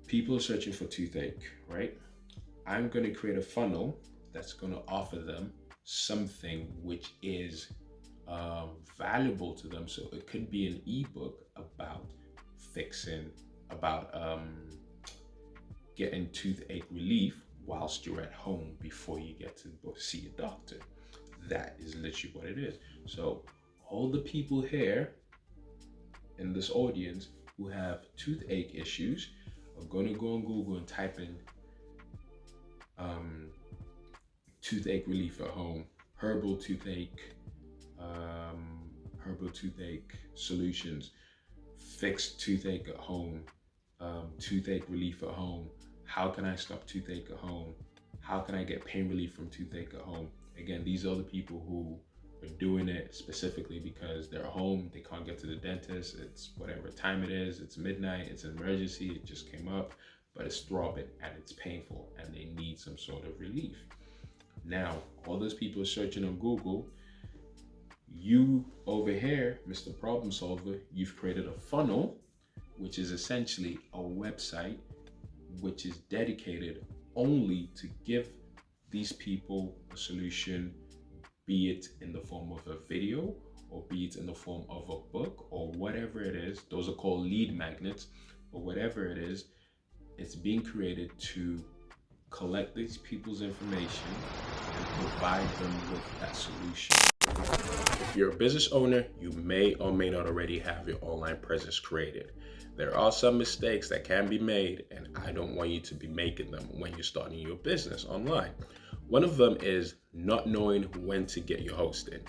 People are searching for toothache, right? I'm going to create a funnel that's going to offer them something which is valuable to them. So it could be an ebook about about getting toothache relief whilst you're at home before you get to see a doctor. That is literally what it is. So all the people here in this audience who have toothache issues are going to go on Google and type in toothache relief at home, herbal toothache solutions, fixed toothache at home, toothache relief at home. How can I stop toothache at home? How can I get pain relief from toothache at home? Again, these are the people who are doing it specifically because they're home, they can't get to the dentist, it's whatever time it is, it's midnight, it's an emergency, it just came up, but it's throbbing and it's painful and they need some sort of relief. Now, all those people are searching on Google. You over here, Mr. Problem Solver, you've created a funnel, which is essentially a website which is dedicated only to give these people a solution, be it in the form of a video or be it in the form of a book or whatever it is. Those are called lead magnets, but whatever it is, it's being created to collect these people's information and provide them with that solution. If you're a business owner, you may or may not already have your online presence created. There are some mistakes that can be made, and I don't want you to be making them when you're starting your business online. One of them is not knowing when to get your hosting.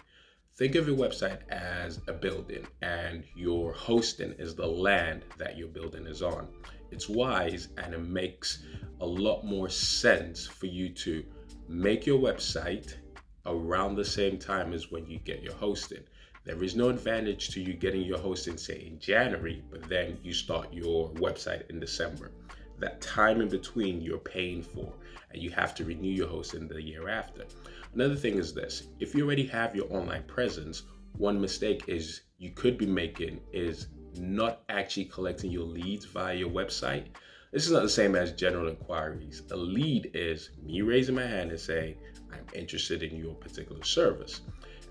Think of your website as a building, and your hosting is the land that your building is on. It's wise, and it makes a lot more sense for you to make your website around the same time as when you get your hosting. There is no advantage to you getting your hosting, say, in January, but then you start your website in December. That time in between you're paying for, and you have to renew your hosting the year after. Another thing is this: if you already have your online presence, one mistake is you could be making is not actually collecting your leads via your website. This is not the same as general inquiries. A lead is me raising my hand and saying, I'm interested in your particular service.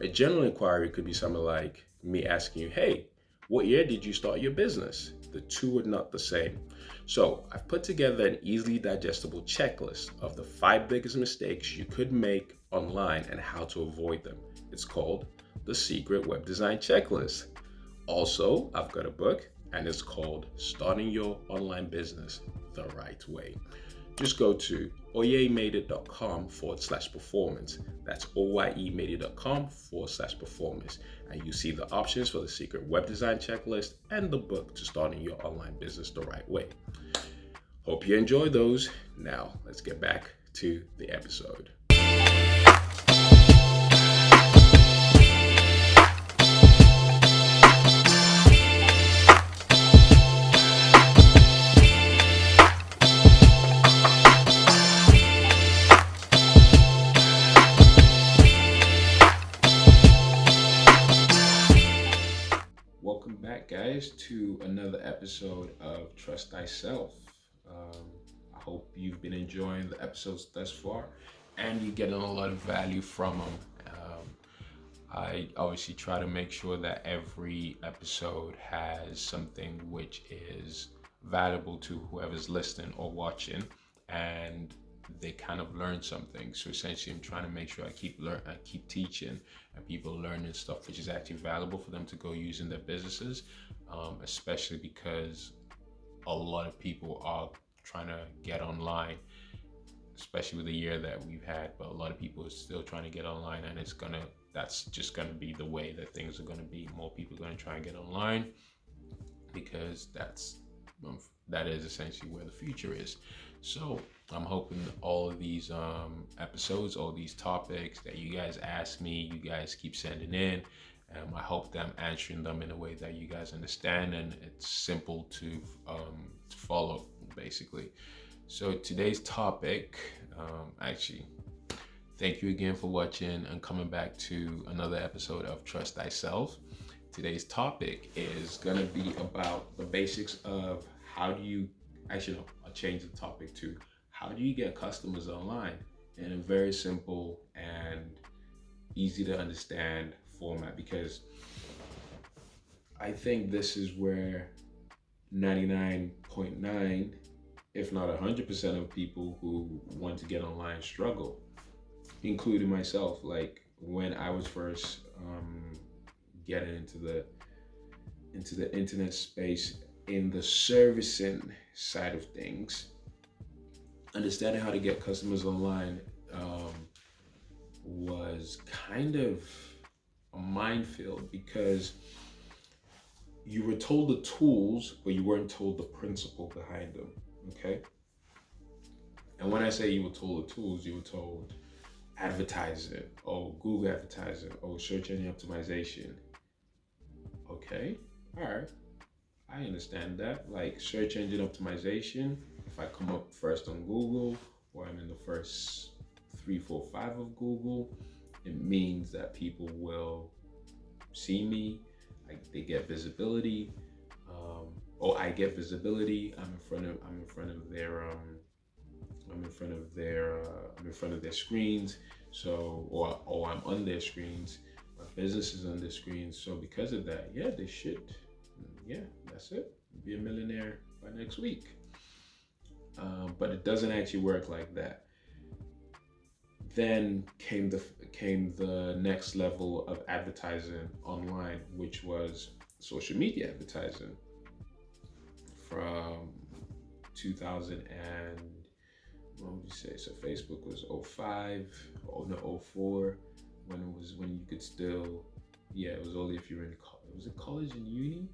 A general inquiry could be something like me asking you, hey, what year did you start your business? The two are not the same. So I've put together an easily digestible checklist of the 5 biggest mistakes you could make online and how to avoid them. It's called the Secret Web Design Checklist. Also, I've got a book and it's called Starting Your Online Business the Right Way. Just go to oyemade.com/performance. That's oyemade.com/performance. And you see the options for the Secret Web Design Checklist and the book to starting your online business the right way. Hope you enjoy those. Now, let's get back to the episode. Welcome back, guys, to another episode of Trust Thyself. I hope you've been enjoying the episodes thus far and you're getting a lot of value from them. I obviously try to make sure that every episode has something which is valuable to whoever's listening or watching, and they kind of learn something. So essentially, I'm trying to make sure I keep teaching and people learning stuff which is actually valuable for them to go use in their businesses, especially because a lot of people are trying to get online, especially with the year that we've had. But a lot of people are still trying to get online, and that's just gonna be the way that things are gonna be. More people are gonna try and get online because that is essentially where the future is. So I'm hoping all of these episodes, all these topics that you guys ask me, you guys keep sending in. I hope that I'm answering them in a way that you guys understand and it's simple to follow, basically. So today's topic, thank you again for watching and coming back to another episode of Trust Thyself. Today's topic is gonna be about the basics of how do you, a change the topic to how do you get customers online in a very simple and easy to understand format, because I think this is where 99.9, if not 100% of people who want to get online struggle, including myself. Like when I was first getting into the internet space in the servicing side of things, understanding how to get customers online was kind of a minefield, because you were told the tools, but you weren't told the principle behind them. Okay. And when I say you were told the tools, you were told advertising, oh, Google advertising, oh, search engine optimization. Okay. All right. I understand that. Like search engine optimization, if I come up first on Google, or I'm in the first 3, 4, 5 of Google, it means that people will see me. Like they get visibility, or I get visibility. I'm in front of their screens. So, or I'm on their screens. My business is on their screens. So because of that, yeah, they should. Yeah, that's it. Be a millionaire by next week. But it doesn't actually work like that. Then came the next level of advertising online, which was social media advertising. From 2000 and what would you say? So Facebook was 05, no 04, when you could still, yeah, it was only if you were in was it college and uni?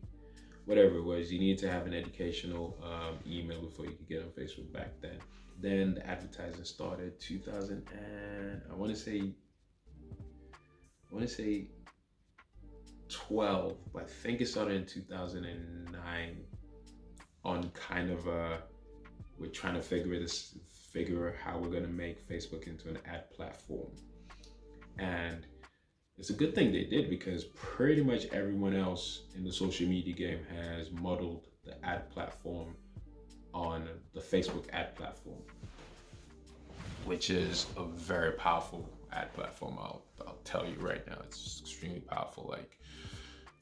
Whatever it was, you needed to have an educational email before you could get on Facebook back then. Then the advertising started 2000 and I want to say 12, but I think it started in 2009 on kind of we're trying to figure how we're going to make Facebook into an ad platform. And it's a good thing they did, because pretty much everyone else in the social media game has modeled the ad platform on the Facebook ad platform, which is a very powerful ad platform. I'll tell you right now, it's extremely powerful. Like,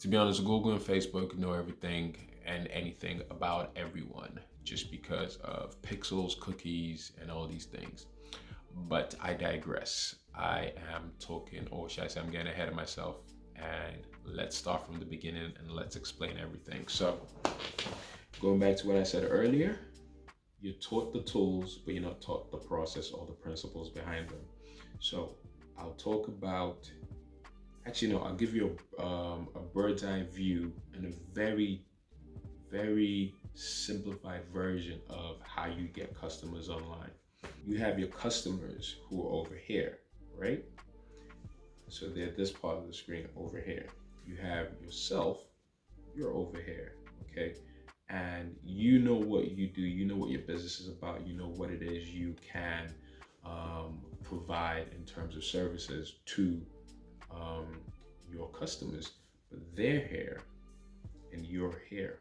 to be honest, Google and Facebook know everything and anything about everyone just because of pixels, cookies, and all these things. But I digress. I am talking, or should I say I'm getting ahead of myself, and let's start from the beginning and let's explain everything. So going back to what I said earlier, you're taught the tools, but you're not taught the process or the principles behind them. So I'll talk about, actually, no, I'll give you a bird's eye view and a very, very simplified version of how you get customers online. You have your customers who are over here, right? So they're this part of the screen over here. You have yourself, you're over here, okay? And you know what you do, you know what your business is about, you know what it is you can provide in terms of services to your customers, but they're here and you're here.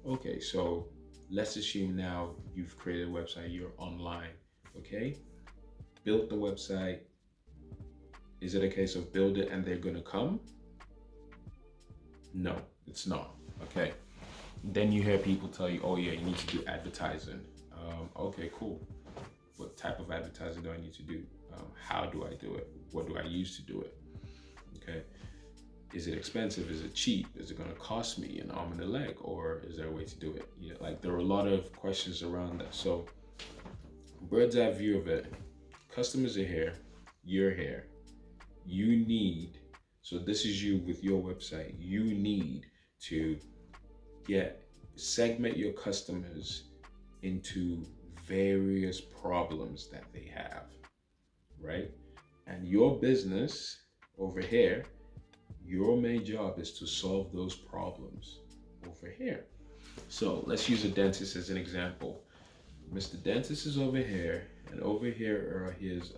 Okay, so let's assume now you've created a website, you're online, okay? Built the website. Is it a case of build it and they're gonna come? No, it's not, okay? Then you hear people tell you, oh yeah, you need to do advertising. Okay, cool. What type of advertising do I need to do? How do I do it? What do I use to do it? Okay. Is it expensive? Is it cheap? Is it going to cost me an arm and a leg? Or is there a way to do it? Yeah, like there are a lot of questions around that. So bird's eye view of it, customers are here, you're here. You need, so this is you with your website, you need to segment your customers into various problems that they have, right? And your business over here, your main job is to solve those problems over here. So let's use a dentist as an example. Mr. Dentist is over here, and over here are his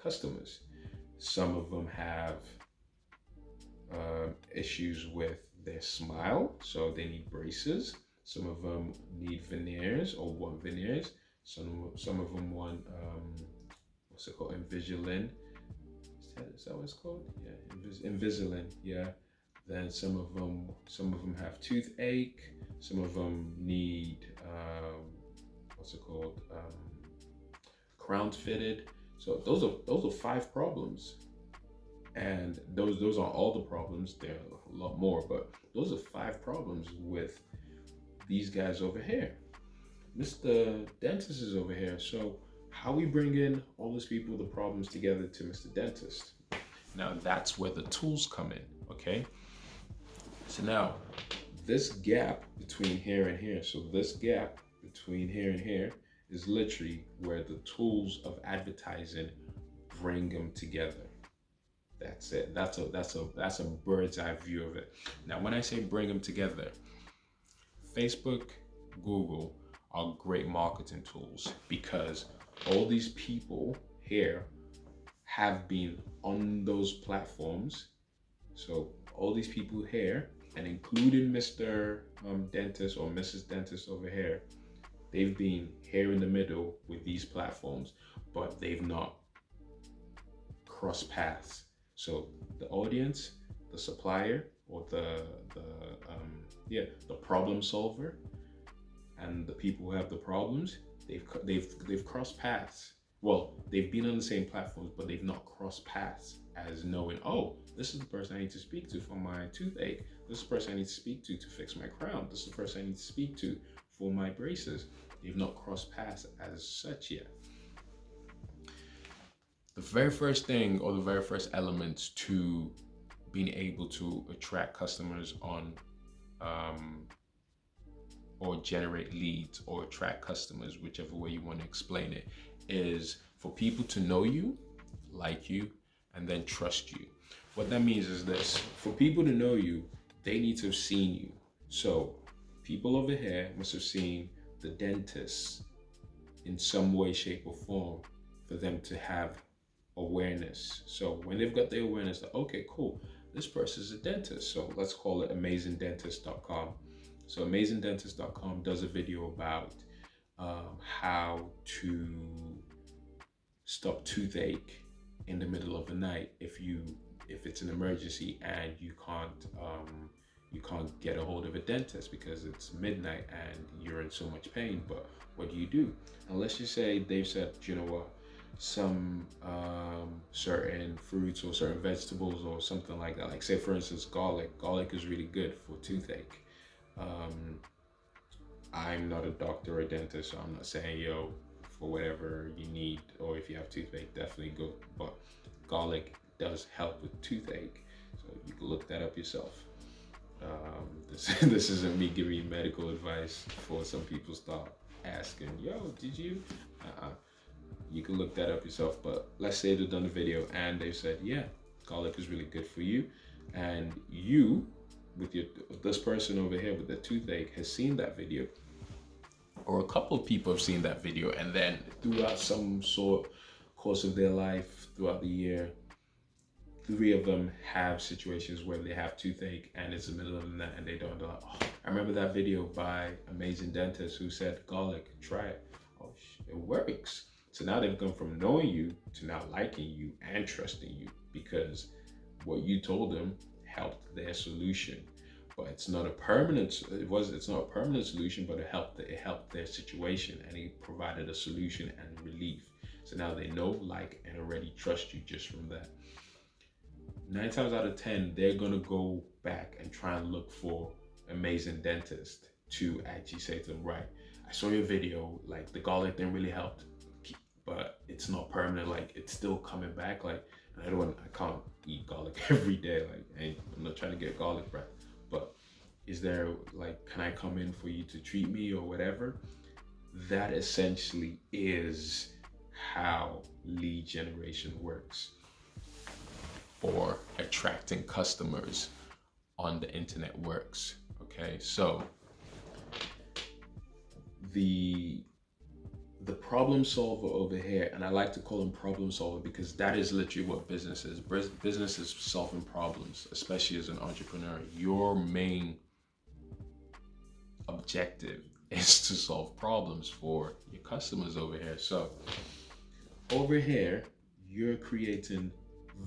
customers. Some of them have issues with their smile, so they need braces. Some of them need veneers or want veneers. Some of them want what's it called? Invisalign. Is that what it's called? Yeah, Invisalign. Yeah. Then some of them have toothache. Some of them need what's it called? Crowns fitted. So those are 5 problems, and those aren't all the problems. There are a lot more, but those are 5 problems with these guys over here. Mr. Dentist is over here. So how we bring in all these people, the problems together to Mr. Dentist? Now that's where the tools come in, okay? So now this gap between here and here, so this gap between here and here is literally where the tools of advertising bring them together. That's it. That's a bird's eye view of it. Now, when I say bring them together, Facebook, Google are great marketing tools because all these people here have been on those platforms. So all these people here, and including Mr. Dentist or Mrs. Dentist over here, they've been here in the middle with these platforms, but they've not crossed paths. So the audience, the supplier, or the problem solver, and the people who have the problems, they've crossed paths. Well, they've been on the same platforms, but they've not crossed paths as knowing, oh, this is the person I need to speak to for my toothache. This is the person I need to speak to fix my crown. This is the person I need to speak to for my braces. They've not crossed paths as such yet. The very first thing, or the very first elements to being able to attract customers on or generate leads or attract customers, whichever way you want to explain it, is for people to know you, like you, and then trust you. What that means is this: for people to know you, they need to have seen you. So people over here must have seen the dentist in some way, shape, or form for them to have awareness. So when they've got the awareness that, okay, cool, this person is a dentist, so let's call it amazingdentist.com. So amazingdentist.com does a video about how to stop toothache in the middle of the night if it's an emergency and you can't get a hold of a dentist because it's midnight and you're in so much pain. But what do? And let's just say they've said, you know what, some certain fruits or certain vegetables or something like that, like say for instance garlic is really good for toothache. I'm not a doctor or a dentist, so I'm not saying, yo, for whatever you need, or if you have toothache, definitely go. But garlic does help with toothache, so you can look that up yourself. This isn't me giving you medical advice before some people start asking, yo, did you? You can look that up yourself. But let's say they've done a video and they said, yeah, garlic is really good for you, and you, with this person over here with the toothache, has seen that video, or a couple of people have seen that video, and then throughout some sort course of their life, throughout the year, 3 of them have situations where they have toothache and it's the middle of the night and they don't know. Oh, I remember that video by Amazing Dentist who said garlic, try it. Oh, it works. So now they've gone from knowing you to now liking you and trusting you because what you told them helped their solution. But it's not a permanent solution, but it helped their situation, and it provided a solution and relief. So now they know, like, and already trust you just from that. 9 times out of 10, they're gonna go back and try and look for Amazing Dentist to actually say to them, right, I saw your video, like the garlic didn't really help, but it's not permanent, like it's still coming back, like I can't eat garlic every day, like I'm not trying to get garlic breath, but is there, like, can I come in for you to treat me or whatever? That essentially is how lead generation works, or attracting customers on the internet works. Okay, so the problem solver over here, and I like to call him problem solver because that is literally what business is. Business is solving problems, especially as an entrepreneur. Your main objective is to solve problems for your customers over here. So over here, you're creating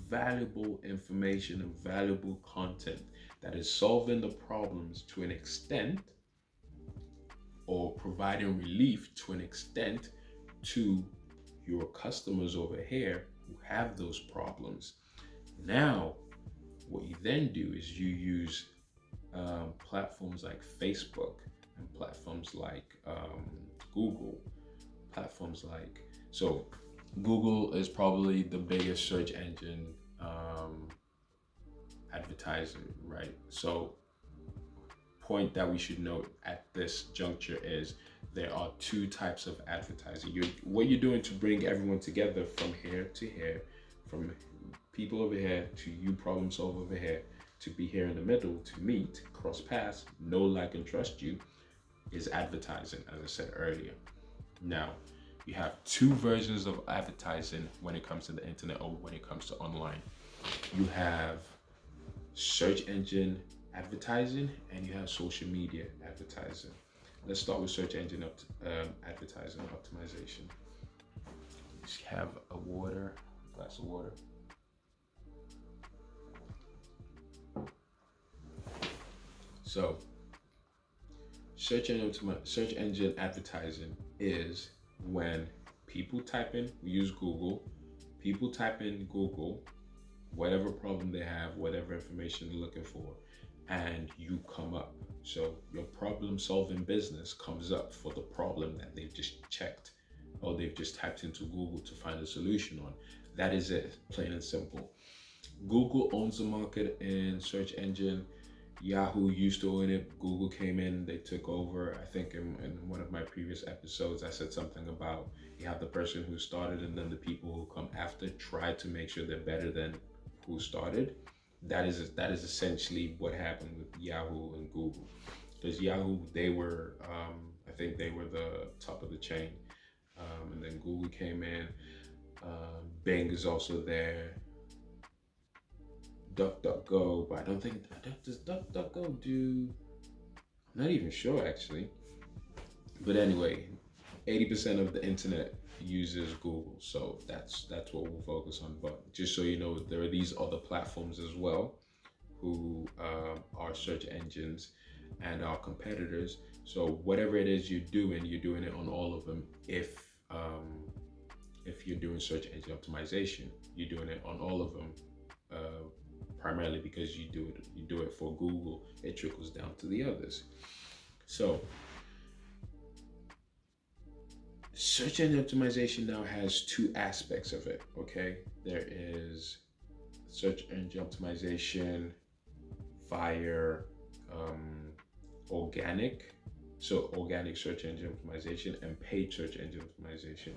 valuable information and valuable content that is solving the problems to an extent, or providing relief to an extent to your customers over here who have those problems. Now, what you then do is you use platforms like Facebook and platforms like Google, platforms like, so Google is probably the biggest search engine advertiser, right? So point that we should note at this juncture is there are two types of advertising. What you're doing to bring everyone together from here to here, from people over here to you problem solve over here, to be here in the middle, to meet, cross paths, know, like, and trust you, is advertising, as I said earlier. Now, you have two versions of advertising when it comes to the internet or when it comes to online. You have search engine advertising and you have social media advertising. Let's start with search engine advertising optimization. Just have a glass of water. So, search engine advertising is when people type in, we use Google, people type in Google, whatever problem they have, whatever information they're looking for, and you come up. So your problem solving business comes up for the problem that they've just checked or they've just typed into Google to find a solution on. That is it, plain and simple. Google owns the market in search engine. Yahoo used to own it. Google came in, they took over. I think in one of my previous episodes, I said something about you have the person who started and then the people who come after try to make sure they're better than who started. That is essentially what happened with Yahoo and Google. Because Yahoo, they were, I think they were the top of the chain. And then Google came in. Bing is also there. DuckDuckGo, but I don't think, does DuckDuckGo do, I'm not even sure actually. But anyway, 80% of the internet uses Google, so that's what we'll focus on. But just so you know, there are these other platforms as well who are search engines and are competitors. So whatever it is you're doing it on all of them. If you're doing search engine optimization, you're doing it on all of them. Primarily because you do it for Google, it trickles down to the others. So search engine optimization now has two aspects of it, okay? There is search engine optimization via organic search engine optimization and paid search engine optimization.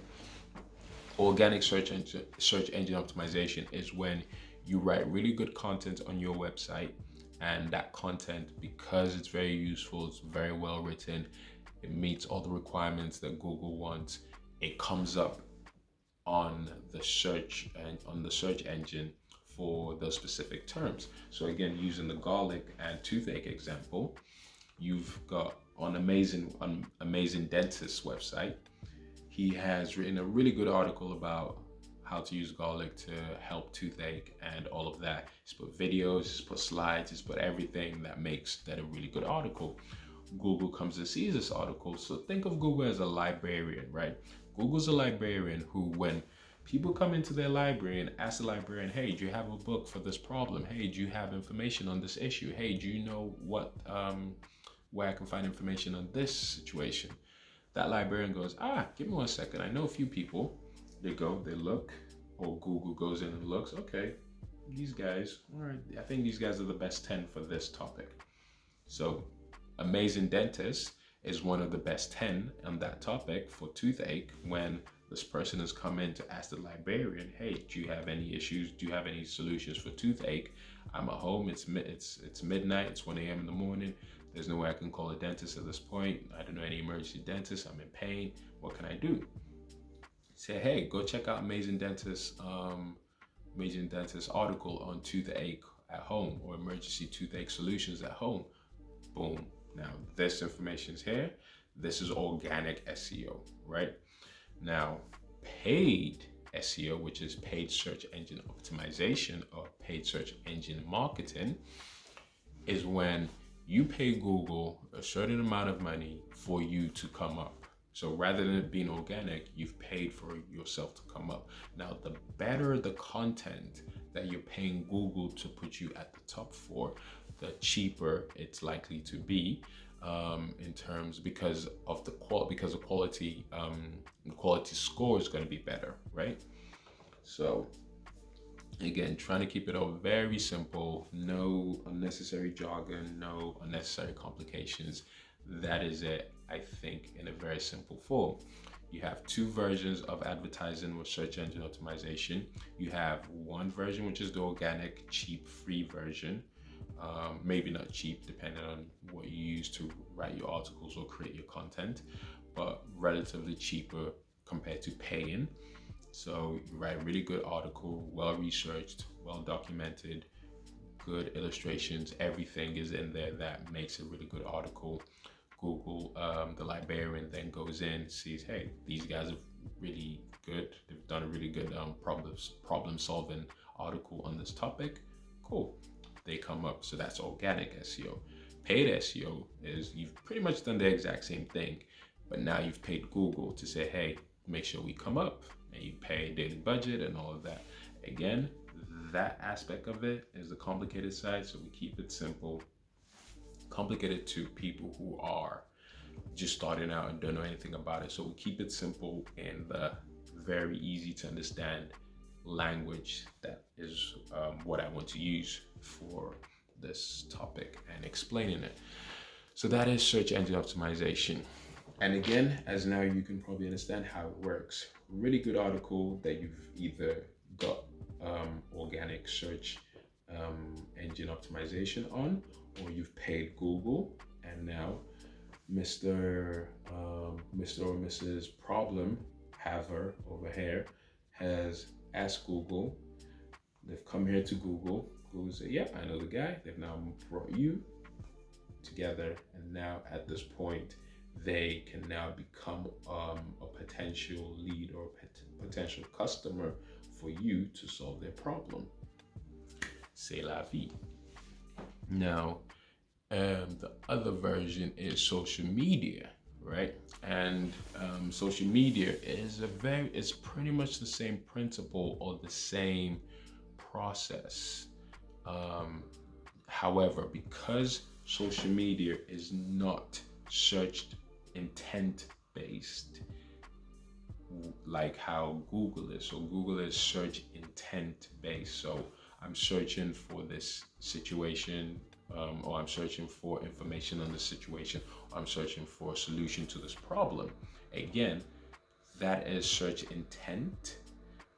Organic search engine optimization is when you write really good content on your website, and that content, because it's very useful, it's very well written, it meets all the requirements that Google wants, it comes up on the search engine for those specific terms. So again, using the garlic and toothache example, you've got on Amazing Dentist's website, he has written a really good article about how to use garlic to help toothache and all of that. He's put videos, he's put slides, he's put everything that makes that a really good article. Google comes and sees this article. So think of Google as a librarian, right? Google's a librarian who, when people come into their library and ask the librarian, hey, do you have a book for this problem? Hey, do you have information on this issue? Hey, do you know what where I can find information on this situation? That librarian goes, give me 1 second. I know a few people. They go, they look, or Google goes in and looks, okay, these guys, all right, I think these guys are the best 10 for this topic. So Amazing Dentist is one of the best 10 on that topic for toothache. When this person has come in to ask the librarian, hey, do you have any issues? Do you have any solutions for toothache? I'm at home, it's midnight, it's 1 a.m. in the morning. There's no way I can call a dentist at this point. I don't know any emergency dentist, I'm in pain, what can I do? Say, hey, go check out Amazing Dentist article on toothache at home or emergency toothache solutions at home. Boom. Now, this information is here. This is organic SEO, right? Now, paid SEO, which is paid search engine optimization or paid search engine marketing, is when you pay Google a certain amount of money for you to come up. So rather than it being organic, you've paid for yourself to come up. Now, the better the content that you're paying Google to put you at the top for, the cheaper it's likely to be, in terms, because of the quality, the quality score is going to be better, right? So again, trying to keep it all very simple, no unnecessary jargon, no unnecessary complications. That is it, I think, in a very simple form. You have two versions of advertising with search engine optimization. You have one version, which is the organic, cheap, free version. Maybe not cheap, depending on what you use to write your articles or create your content, but relatively cheaper compared to paying. So you write a really good article, well-researched, well-documented, good illustrations, everything is in there that makes a really good article. Google, the librarian then goes in, sees, hey, these guys are really good. They've done a really good problem-solving article on this topic. Cool. They come up. So that's organic SEO. Paid SEO is you've pretty much done the exact same thing, but now you've paid Google to say, hey, make sure we come up, and you pay a daily budget and all of that. Again, that aspect of it is the complicated side, so we keep it simple. Complicated to people who are just starting out and don't know anything about it, so we keep it simple in the very easy to understand language that is what I want to use for this topic and explaining it. So that is search engine optimization. And again, as now you can probably understand how it works. Really good article that you've either got organic search engine optimization on, or you've paid Google, and now Mr. or Mrs. Problem Haver over here has asked Google. They've come here to Google. Google said, yep, I know the guy. They've now brought you together, and now at this point, they can now become a potential lead or potential customer for you to solve their problem. C'est la vie. Now, the other version is social media, right? And social media is it's pretty much the same principle or the same process. However, because social media is not search intent based like how Google is. So Google is search intent based. So I'm searching for this situation, or I'm searching for information on the situation, or I'm searching for a solution to this problem. Again, that is search intent,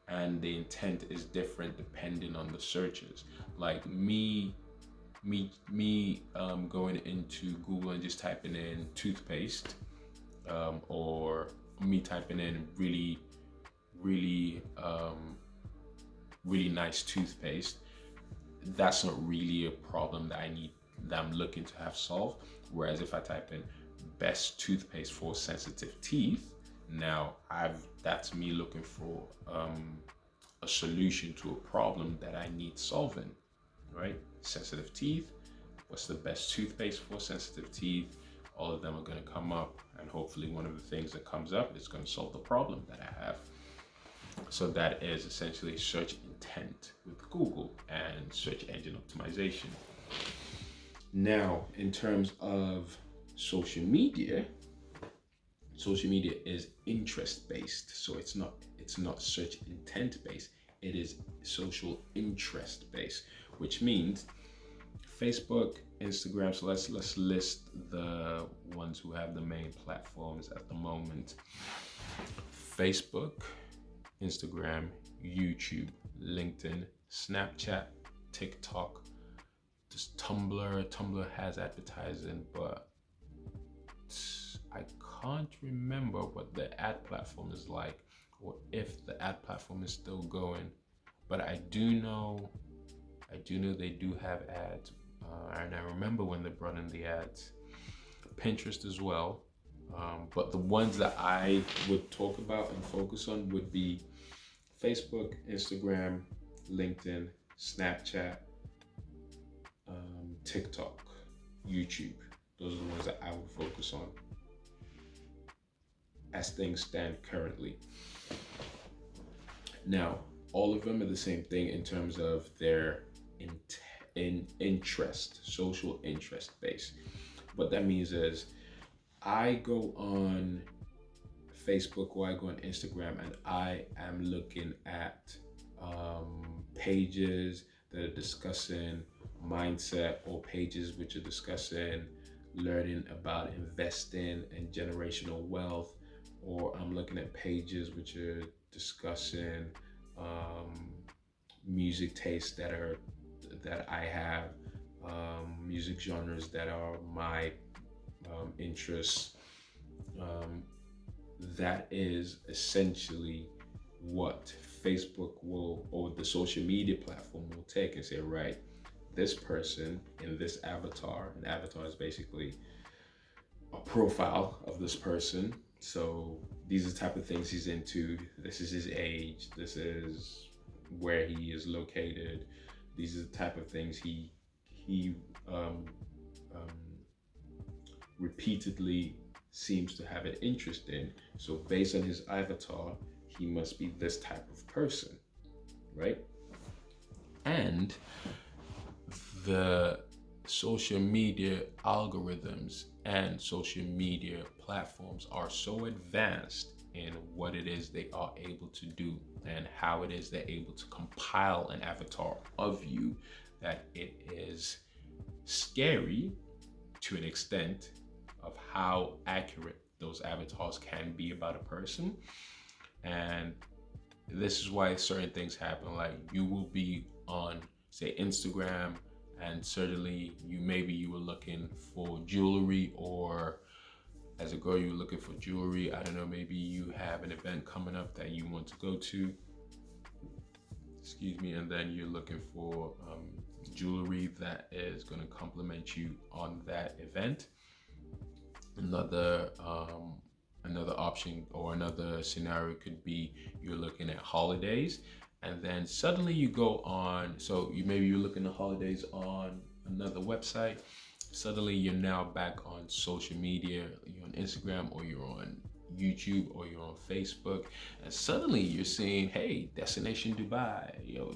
and the intent is different depending on the searches. Like me going into Google and just typing in toothpaste, or me typing in really nice toothpaste, that's not really a problem that I'm looking to have solved. Whereas if I type in best toothpaste for sensitive teeth, now that's me looking for a solution to a problem that I need solving, right? Sensitive teeth, what's the best toothpaste for sensitive teeth? All of them are going to come up, and hopefully one of the things that comes up is going to solve the problem that I have. So that is essentially search intent with Google and search engine optimization. Now, in terms of social media is interest based. So it's not search intent based. It is social interest based, which means Facebook, Instagram. So let's list the ones who have the main platforms at the moment. Facebook, Instagram, YouTube, LinkedIn, Snapchat, TikTok, just Tumblr. Tumblr has advertising, but I can't remember what the ad platform is like, or if the ad platform is still going. But I do know they do have ads, and I remember when they brought in the ads. Pinterest as well. But the ones that I would talk about and focus on would be Facebook, Instagram, LinkedIn, Snapchat, TikTok, YouTube. Those are the ones that I would focus on as things stand currently. Now, all of them are the same thing in terms of their interest, social interest base. What that means is I go on Facebook or I go on Instagram and I am looking at pages that are discussing mindset, or pages which are discussing learning about investing and generational wealth, or I'm looking at pages which are discussing music tastes that I have, music genres that are my interests. That is essentially what Facebook will, or the social media platform will take and say, right, this person in this avatar, an avatar is basically a profile of this person. So these are the type of things he's into. This is his age. This is where he is located. These are the type of things he repeatedly seems to have an interest in. So based on his avatar, he must be this type of person, right? And the social media algorithms and social media platforms are so advanced in what it is they are able to do and how it is they're able to compile an avatar of you, that it is scary to an extent of how accurate those avatars can be about a person. And this is why certain things happen. Like, you will be on, say, Instagram, and certainly you were looking for jewelry, or as a girl you were looking for jewelry. I don't know, maybe you have an event coming up that you want to go to, and then you're looking for jewelry that is going to complement you on that event. Another option or another scenario could be you're looking at holidays, and then suddenly you go on, so you're looking at holidays on another website. Suddenly you're now back on social media. You're on Instagram, or you're on YouTube, or you're on Facebook, and suddenly you're seeing, hey, destination Dubai,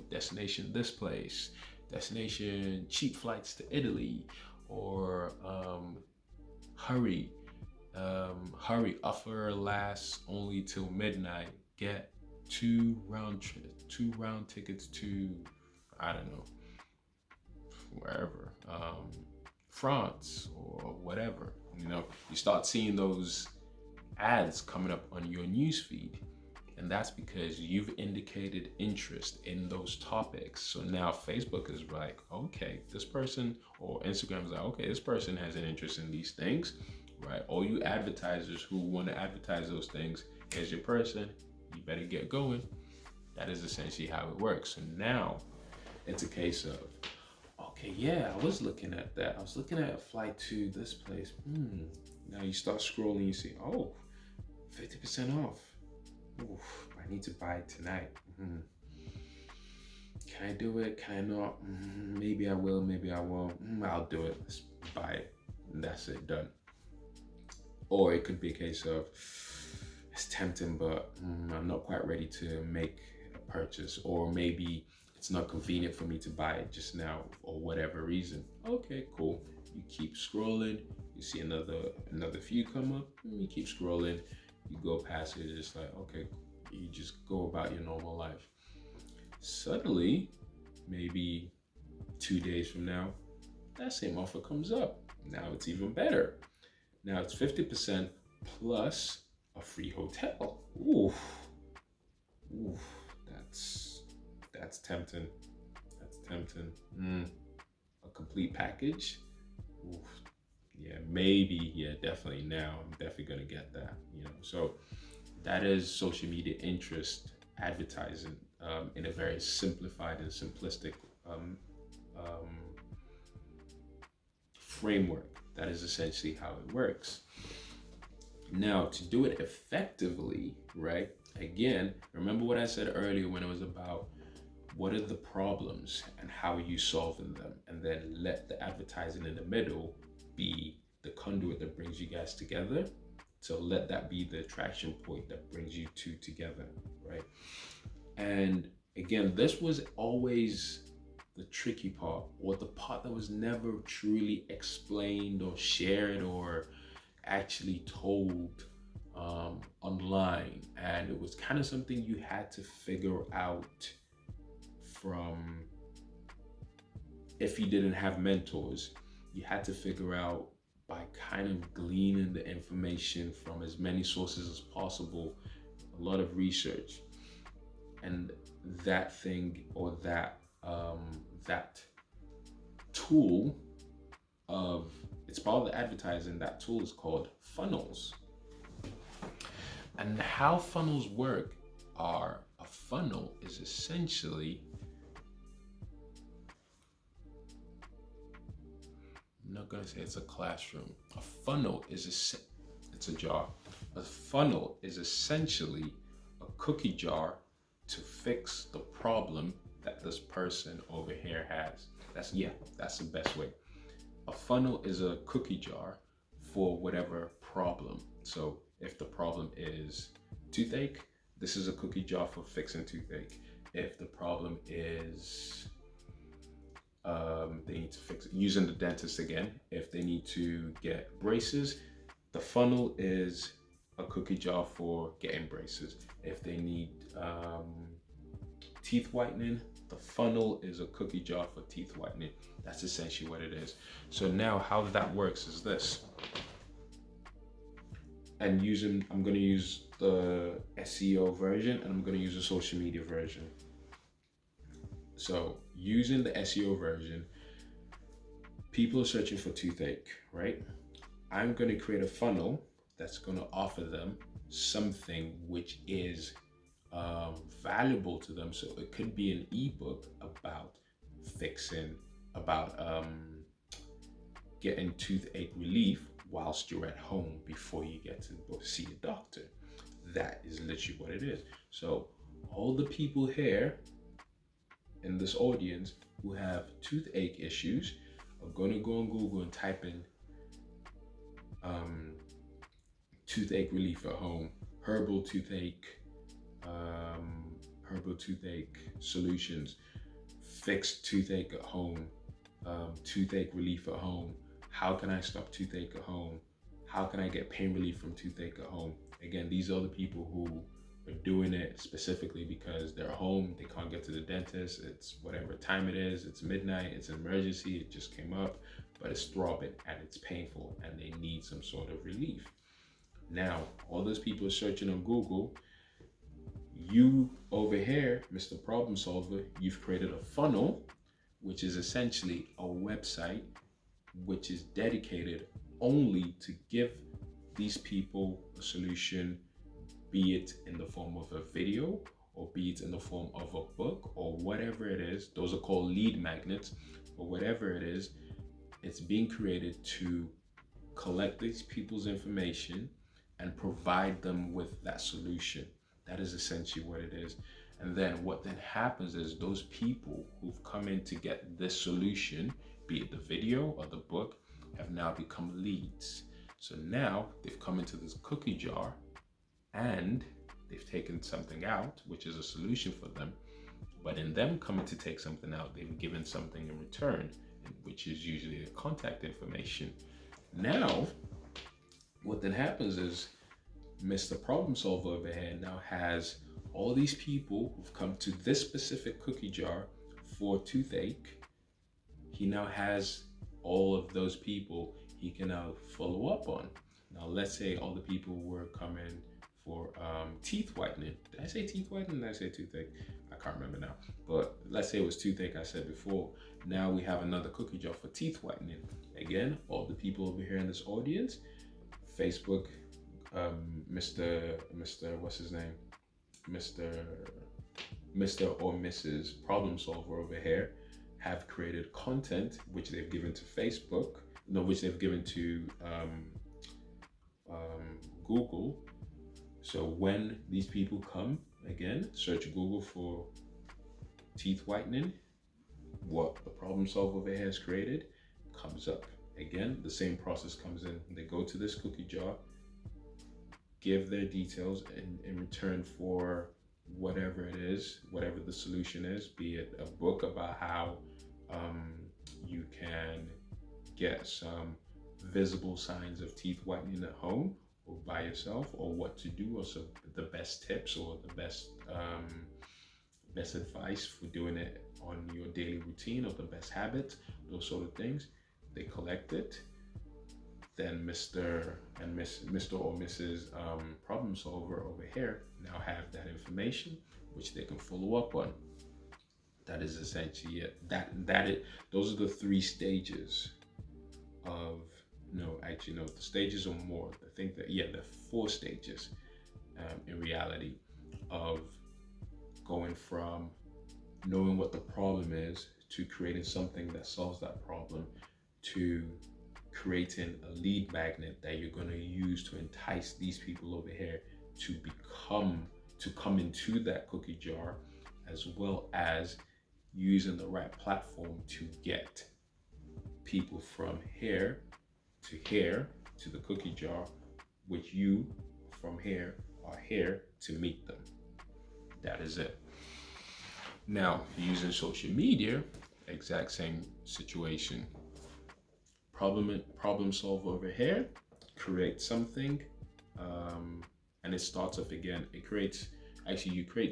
destination this place, destination cheap flights to Italy, or hurry, offer lasts only till midnight, get two round tickets to, I don't know, wherever, France or whatever. You start seeing those ads coming up on your newsfeed, and that's because you've indicated interest in those topics. So now Facebook is like, okay, this person, or Instagram is like, okay, this person has an interest in these things, right? All you advertisers who want to advertise those things, here's your person, you better get going. That is essentially how it works. So now it's a case of, okay, yeah, I was looking at that. I was looking at a flight to this place. Now you start scrolling, you see, 50% off. Oof, I need to buy it tonight. Can I do it? Can I not? Maybe I will, maybe I won't. I'll do it. Let's buy it. And that's it, done. Or it could be a case of, it's tempting, but I'm not quite ready to make a purchase. Or maybe it's not convenient for me to buy it just now, or whatever reason. Okay, cool. You keep scrolling. You see another few come up. You keep scrolling. You go past it. It's like, okay, you just go about your normal life. Suddenly, maybe 2 days from now, that same offer comes up. Now it's even better. Now it's 50% plus a free hotel. Oof, that's tempting. That's tempting. A complete package. Oof. Yeah, maybe. Yeah, definitely. Now I'm definitely gonna get that. So that is social media interest advertising in a very simplified and simplistic framework. That is essentially how it works. Now, to do it effectively, right? Again, remember what I said earlier when it was about what are the problems and how are you solving them? And then let the advertising in the middle be the conduit that brings you guys together. So let that be the attraction point that brings you two together, right? And again, this was always the tricky part, or the part that was never truly explained or shared or actually told online. And it was kind of something you had to figure out from, if you didn't have mentors, you had to figure out by kind of gleaning the information from as many sources as possible, a lot of research. And that thing, or that tool of, it's part of the advertising, that tool is called funnels. And how funnels work are, a funnel is essentially, I'm not gonna say it's a classroom. A funnel is it's a jar. A funnel is essentially a cookie jar to fix the problem that this person over here has. That's the best way. A funnel is a cookie jar for whatever problem. So if the problem is toothache, this is a cookie jar for fixing toothache. If the problem is they need to fix it, using the dentist again, if they need to get braces, the funnel is a cookie jar for getting braces. If they need teeth whitening, the funnel is a cookie jar for teeth whitening. That's essentially what it is. So now how that works is this. And I'm going to use the SEO version, and I'm going to use the social media version. So using the SEO version, people are searching for toothache, right? I'm going to create a funnel that's going to offer them something which is valuable to them. So it could be an ebook about getting toothache relief whilst you're at home before you get to go see a doctor. That is literally what it is. So all the people here in this audience who have toothache issues are going to go on Google and type in toothache relief at home, herbal toothache solutions, fixed toothache at home, toothache relief at home, how can I stop toothache at home, how can I get pain relief from toothache at home. Again, these are the people who are doing it specifically because they're home, they can't get to the dentist, it's whatever time it is, it's midnight, it's an emergency, it just came up, but it's throbbing and it's painful and they need some sort of relief. Now, all those people are searching on Google. You over here, Mr. Problem Solver, you've created a funnel, which is essentially a website which is dedicated only to give these people a solution, be it in the form of a video or be it in the form of a book or whatever it is. Those are called lead magnets, or whatever it is. It's being created to collect these people's information and provide them with that solution. That is essentially what it is. And then what then happens is those people who've come in to get this solution, be it the video or the book, have now become leads. So now they've come into this cookie jar and they've taken something out, which is a solution for them. But in them coming to take something out, they've given something in return, which is usually the contact information. Now, what then happens is Mr. Problem Solver over here now has all these people who've come to this specific cookie jar for toothache. He now has all of those people he can now follow up on. Now, let's say all the people were coming for teeth whitening. Did I say teeth whitening? Did I say toothache? I can't remember now. But let's say it was toothache I said before. Now we have another cookie jar for teeth whitening. Again, all the people over here in this audience, Facebook, Mr. What's his name? Mr. or Mrs. Problem Solver over here have created content which they've given to Facebook, no, which they've given to Google. So when these people come, again, search Google for teeth whitening, what the problem solver over here has created comes up. Again, the same process comes in. They go to this cookie jar, give their details in return for whatever it is, whatever the solution is, be it a book about how you can get some visible signs of teeth whitening at home or by yourself, or what to do, or some the best tips or the best advice for doing it on your daily routine, or the best habits, those sort of things. They collect it. Then Mr. or Mrs. Problem Solver over here now have that information, which they can follow up on. That is essentially it. Those are the 3 stages of, no, actually no, the stages are more. I think that, yeah, there are 4 stages in reality of going from knowing what the problem is to creating something that solves that problem to creating a lead magnet that you're going to use to entice these people over here to come into that cookie jar, as well as using the right platform to get people from here to the cookie jar, which you from here are here to meet them. That is it. Now, using social media, exact same situation. Problem solve over here, create something, and it starts up again. You create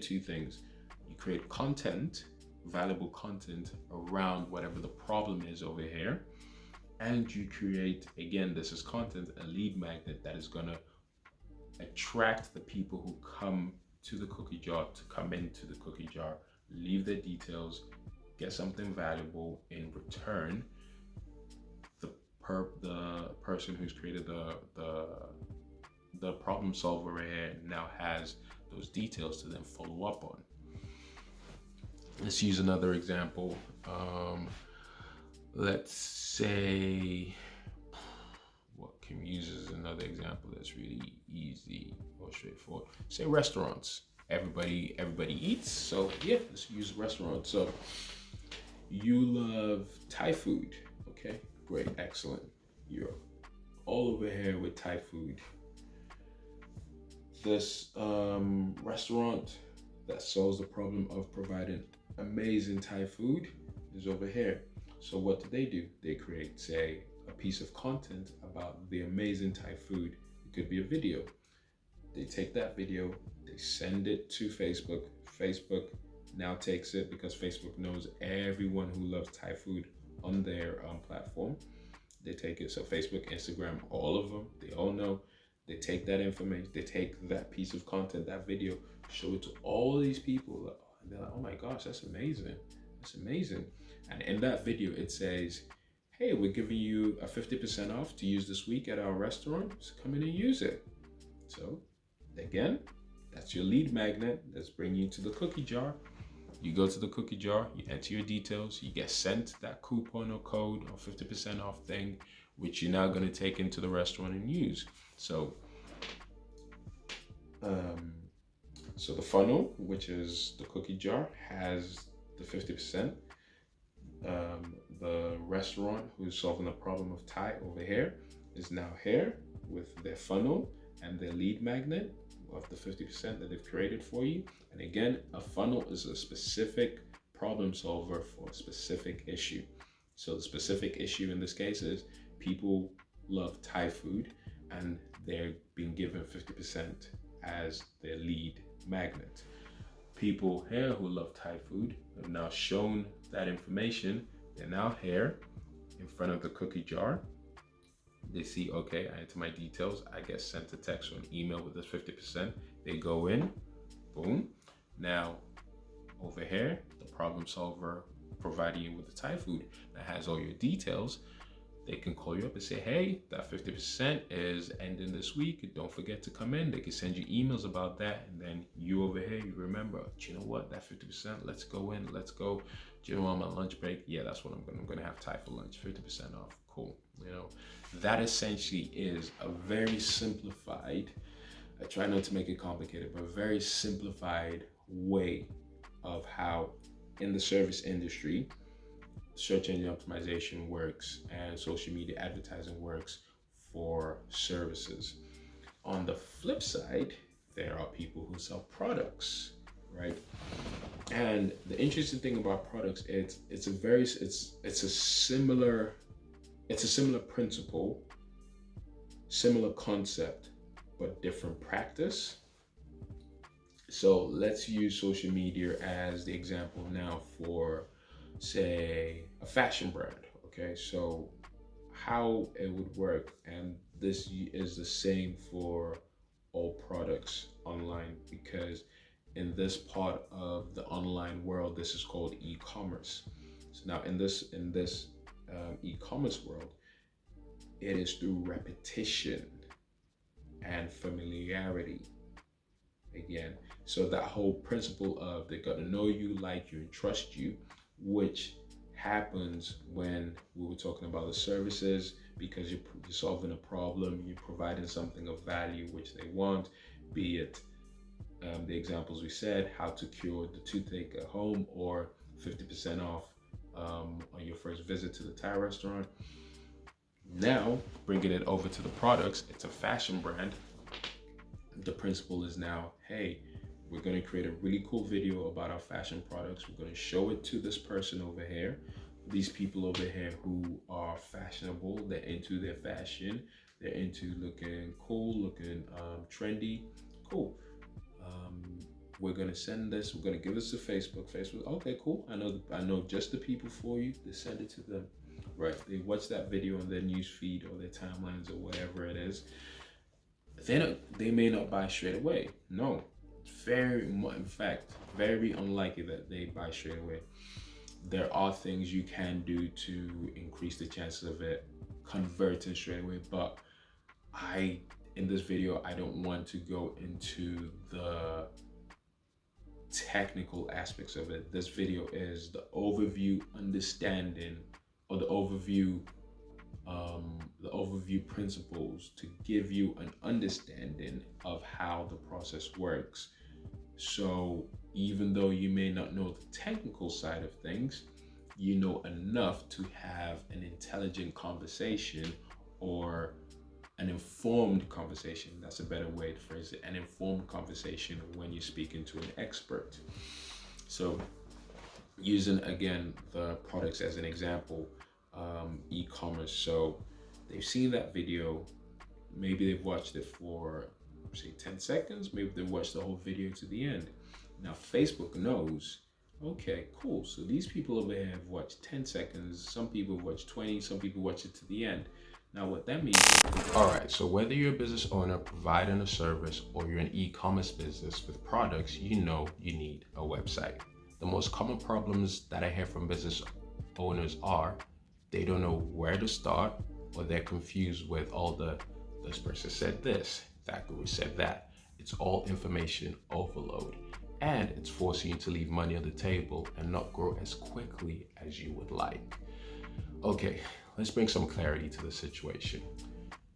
2 things. You create content, valuable content around whatever the problem is over here, and you create, again, this is content, a lead magnet that is gonna attract the people who come to the cookie jar to come into the cookie jar, leave their details, get something valuable in return. The person who's created the problem solver right here now has those details to then follow up on. Let's use another example. Let's say, what can we use as another example that's really easy or straightforward? Say restaurants. Everybody eats, so yeah, let's use restaurants. So you love Thai food, okay? Great, excellent. You're all over here with Thai food. This restaurant that solves the problem of providing amazing Thai food is over here. So what do? They create, say, a piece of content about the amazing Thai food. It could be a video. They take that video, they send it to Facebook. Facebook now takes it, because Facebook knows everyone who loves Thai food on their platform. They take it, so Facebook, Instagram, all of them, they all know. They take that information, they take that piece of content, that video, show it to all these people. And they're like, oh my gosh, that's amazing. That's amazing. And in that video, it says, hey, we're giving you a 50% off to use this week at our restaurant. So come in and use it. So again, that's your lead magnet that's bringing you to the cookie jar. You go to the cookie jar, you enter your details, you get sent that coupon or code or 50% off thing, which you're now going to take into the restaurant and use. So, so the funnel, which is the cookie jar, has the 50%. The restaurant who's solving the problem of Thai over here is now here with their funnel and their lead magnet of the 50% that they've created for you. And again, a funnel is a specific problem solver for a specific issue. So the specific issue in this case is people love Thai food and they're being given 50% as their lead magnet. People here who love Thai food have now shown that information. They're now here in front of the cookie jar. They see, okay, I enter my details. I get sent a text or an email with this 50%. They go in, boom. Now, over here, the problem solver providing you with the Thai food that has all your details They can call you up and say, hey, that 50% is ending this week. Don't forget to come in. They can send you emails about that. And then you over here, you remember, do you know what? That 50%, let's go in, let's go. Do you know what, I'm on lunch break? Yeah, that's what I'm going to have Thai for lunch, 50% off. Cool. You know, that essentially is a very simplified, I try not to make it complicated, but a very simplified way of how in the service industry, search engine optimization works and social media advertising works for services. On the flip side, there are people who sell products, right? And the interesting thing about products, it's a similar principle, similar concept, but different practice. So let's use social media as the example now for, say, a fashion brand. Okay, so how it would work, and this is the same for all products online, because in this part of the online world, this is called e-commerce. So now in this e-commerce world, it is through repetition and familiarity. Again, so that whole principle of they got to know you, like you, and trust you, which happens when we were talking about the services, because you're solving a problem, you're providing something of value which they want, be it the examples we said, how to cure the toothache at home, or 50% off on your first visit to the Thai restaurant. Now, bringing it over to the products, it's a fashion brand. The principle is now, hey, we're going to create a really cool video about our fashion products. We're going to show it to this person over here, these people over here who are fashionable. They're into their fashion. They're into looking cool, looking trendy. Cool. We're going to send this. We're going to give this to Facebook. Facebook, okay, cool. I know just the people for you. They send it to them. Right. They watch that video on their news feed or their timelines or whatever it is. They may not buy straight away. No, in fact, very unlikely that they buy straight away. There are things you can do to increase the chances of it converting straight away, but in this video, I don't want to go into the technical aspects of it. This video is the overview understanding, or the overview principles to give you an understanding of how the process works. So even though you may not know the technical side of things, you know enough to have an intelligent conversation, or an informed conversation. That's a better way to phrase it. An informed conversation when you're speaking to an expert. So using, again, the products as an example, e-commerce. So they've seen that video. Maybe they've watched it for, say, 10 seconds. Maybe they watched the whole video to the end. Now Facebook knows, okay, cool. So these people over here have watched 10 seconds. Some people have watched 20. Some people watch it to the end. Now what that means is, all right, so whether you're a business owner providing a service, or you're an e-commerce business with products, you know you need a website. The most common problems that I hear from business owners are they don't know where to start, or they're confused with all this person said this, that guru said that. It's all information overload, and it's forcing you to leave money on the table and not grow as quickly as you would like. Okay, let's bring some clarity to the situation.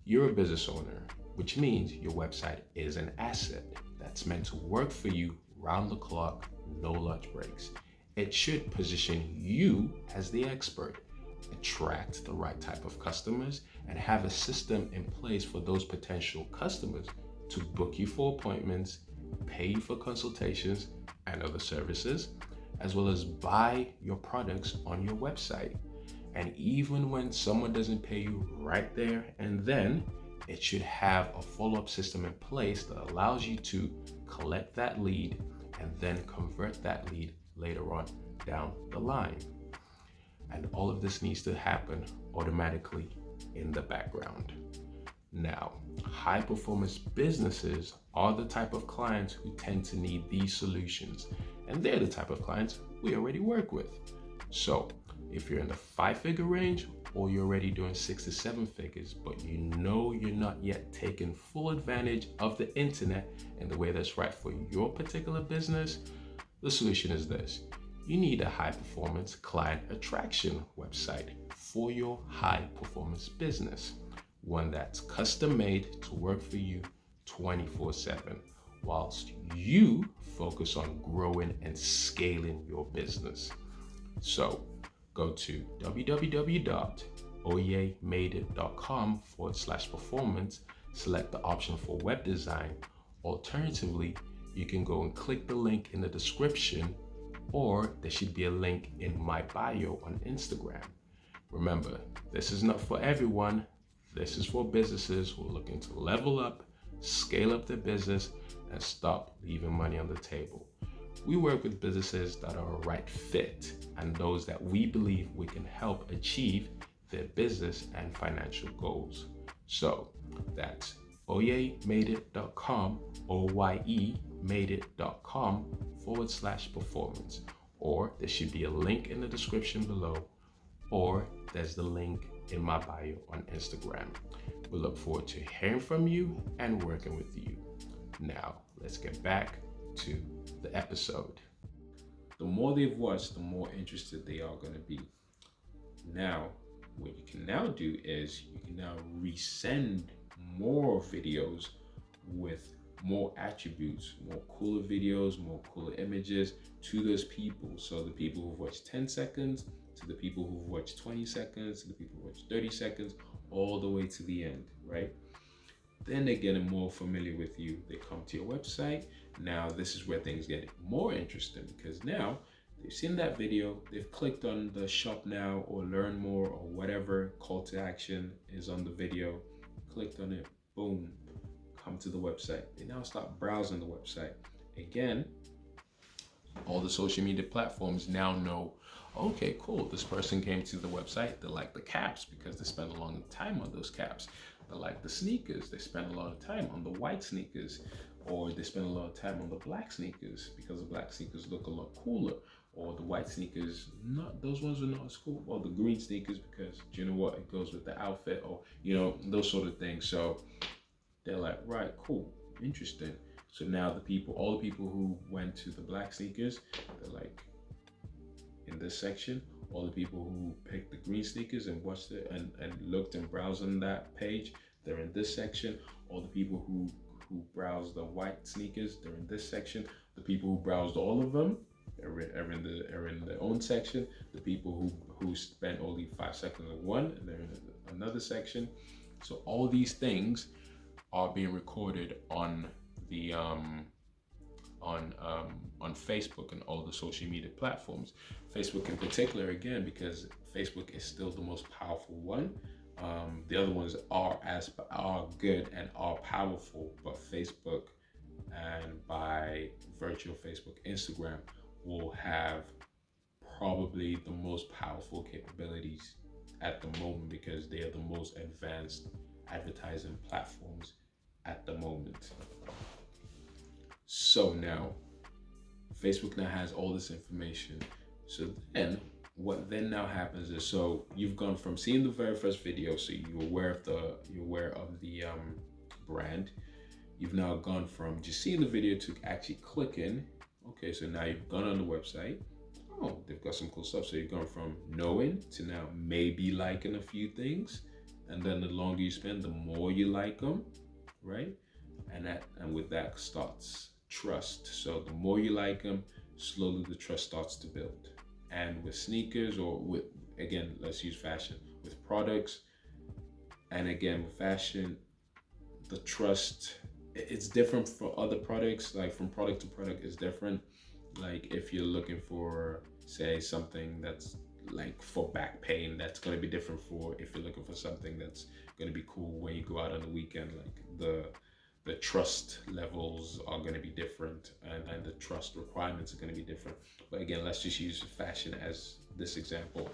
You're a business owner, which means your website is an asset that's meant to work for you round the clock, no lunch breaks. It should position you as the expert, attract the right type of customers, and have a system in place for those potential customers to book you for appointments, pay you for consultations and other services, as well as buy your products on your website. And even when someone doesn't pay you right there and then, it should have a follow-up system in place that allows you to collect that lead and then convert that lead later on down the line. And all of this needs to happen automatically in the background. Now, high performance businesses are the type of clients who tend to need these solutions, and they're the type of clients we already work with. So if you're in the 5-figure range or you're already doing 6 to 7 figures, but you know you're not yet taking full advantage of the internet in the way that's right for your particular business, the solution is this. You need a high-performance client attraction website for your high-performance business, one that's custom-made to work for you 24/7, whilst you focus on growing and scaling your business. So go to www.oyemadeit.com/performance, select the option for web design. Alternatively, you can go and click the link in the description, or there should be a link in my bio on Instagram. Remember, this is not for everyone. This is for businesses who are looking to level up, scale up their business, and stop leaving money on the table. We work with businesses that are a right fit and those that we believe we can help achieve their business and financial goals. So that's oyemadeit.com, oyemadeit.com/performance, or there should be a link in the description below, or there's the link in my bio on Instagram. We look forward to hearing from you and working with you. Now, let's get back to the episode. The more they've watched, the more interested they are going to be. Now, what you can now do is you can now resend more videos with more attributes, more cooler videos, more cooler images to those people. So the people who've watched 10 seconds, to the people who've watched 20 seconds, to the people who've watched 30 seconds, all the way to the end, right? Then they're getting more familiar with you. They come to your website. Now, this is where things get more interesting, because now they've seen that video, they've clicked on the shop now or learn more or whatever call to action is on the video, clicked on it, boom, come to the website. They now start browsing the website. Again, all the social media platforms now know, okay, cool, this person came to the website, they like the caps because they spend a long time on those caps. They like the sneakers, they spend a lot of time on the white sneakers, or they spend a lot of time on the black sneakers because the black sneakers look a lot cooler, or the white sneakers, not those ones are not as cool, or the green sneakers because do you know what, it goes with the outfit, or you know, those sort of things. So they're like, right, cool, interesting. So now the people, all the people who went to the black sneakers, they're like in this section. All the people who picked the green sneakers and watched it and looked and browsed on that page, they're in this section. All the people who browsed the white sneakers, they're in this section. The people who browsed all of them are in their own section. The people who spent only 5 seconds on one, they're in another section. So all these things are being recorded on the on Facebook and all the social media platforms. Facebook in particular, again, because Facebook is still the most powerful one. The other ones are good and are powerful, but Facebook, and by virtue of Facebook, Instagram will have probably the most powerful capabilities at the moment because they are the most advanced advertising platforms at the moment. So now Facebook now has all this information. So then what then now happens is, so you've gone from seeing the very first video, so you're aware of the brand. You've now gone from just seeing the video to actually clicking. Okay, so now you've gone on the website. Oh, they've got some cool stuff. So you're going from knowing to now maybe liking a few things, and then the longer you spend, the more you like them, right? And with that starts trust. So the more you like them, slowly the trust starts to build. And with sneakers, or with, again, let's use fashion, with products, and again with fashion, the trust, it's different for other products. Like from product to product is different. Like if you're looking for, say, something that's like for back pain, that's going to be different for if you're looking for something that's going to be cool when you go out on the weekend. Like the trust levels are going to be different, and the trust requirements are going to be different. But again, let's just use fashion as this example.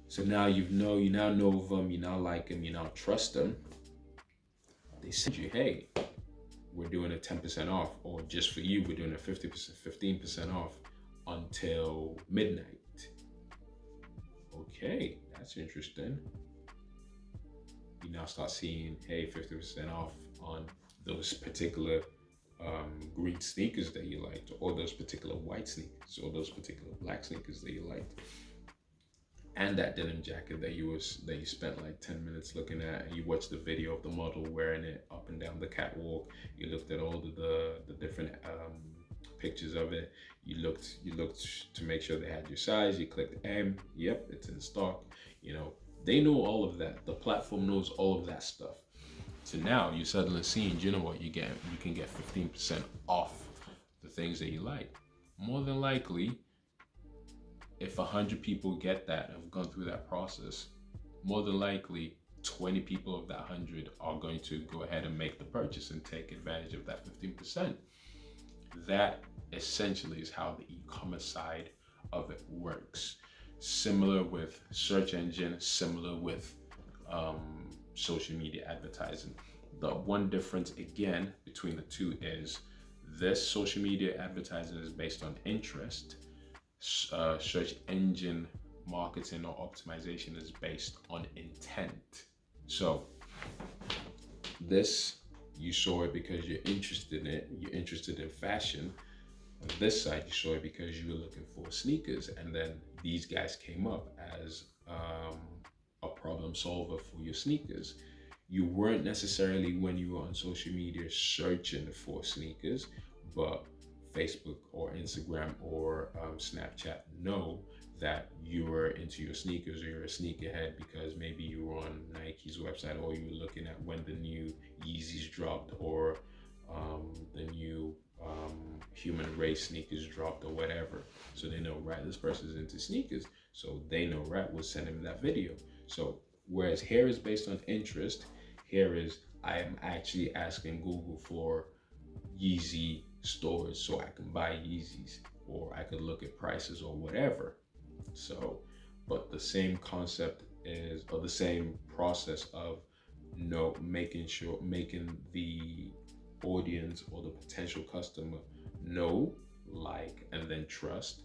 So now you now know of them, you now like them, you now trust them. They send you, hey, we're doing a 10% off, or just for you, we're doing a 15% off until midnight. Okay, That's interesting. You now start seeing, hey, 50% off on those particular green sneakers that you liked, or those particular white sneakers, or those particular black sneakers that you liked, and that denim jacket that you spent like 10 minutes looking at, and you watched the video of the model wearing it up and down the catwalk. You looked at all the different pictures of it. You looked to make sure they had your size. You clicked M. Yep, it's in stock. You know, they know all of that. The platform knows all of that stuff. So now you're suddenly seeing, you know what, you can get 15% off the things that you like. More than likely, if 100 people get that and have gone through that process, more than likely 20 people of that 100 are going to go ahead and make the purchase and take advantage of that 15%. That essentially is how the e-commerce side of it works. Similar with search engine, similar with social media advertising. The one difference again between the two is this social media advertising is based on interest. Search engine marketing or optimization is based on intent. So this, you saw it because you're interested in it, you're interested in fashion. On this side, you saw it because you were looking for sneakers, and then these guys came up as a problem solver for your sneakers. You weren't necessarily, when you were on social media, searching for sneakers, but Facebook or Instagram or Snapchat know that you were into your sneakers, or you're a sneakerhead because maybe you were on Nike's website, or you were looking at when the new Yeezys dropped, or the new Human Race sneakers dropped, or whatever. So they know, right, this person's into sneakers, so they know, right, we'll send him that video. So whereas here is based on interest, here is I am actually asking Google for Yeezy stores so I can buy Yeezys, or I could look at prices or whatever. So, but the same concept is, or the same process of making the audience or the potential customer know, like, and then trust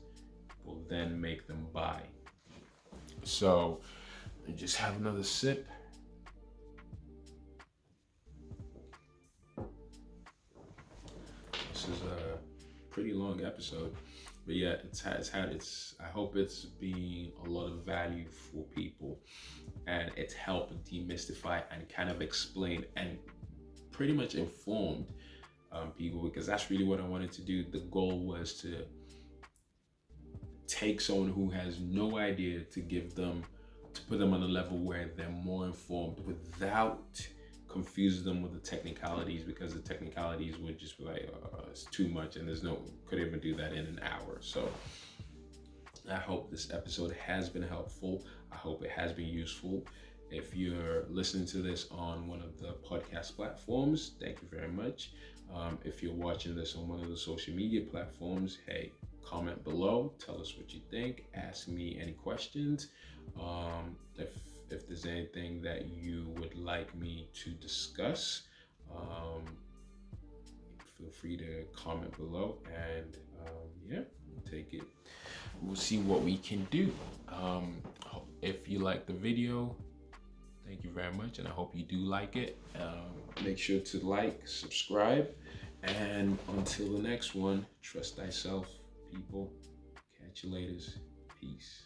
will then make them buy. So just have another sip. This is a pretty long episode, but yeah, I hope it's been a lot of value for people, and it's helped demystify and kind of explain and pretty much informed people, because that's really what I wanted to do. The goal was to take someone who has no idea, to put them on a level where they're more informed without confusing them with the technicalities, because the technicalities would just be like, it's too much, and could even do that in an hour. So I hope this episode has been helpful. I hope it has been useful. If you're listening to this on one of the podcast platforms, thank you very much. If you're watching this on one of the social media platforms, hey, comment below, tell us what you think, ask me any questions. If there's anything that you would like me to discuss, feel free to comment below, and yeah, we'll take it. We'll see what we can do. If you like the video, thank you very much, and I hope you do like it. Make sure to like, subscribe, and until the next one, trust thyself, people. Catch you later. Peace.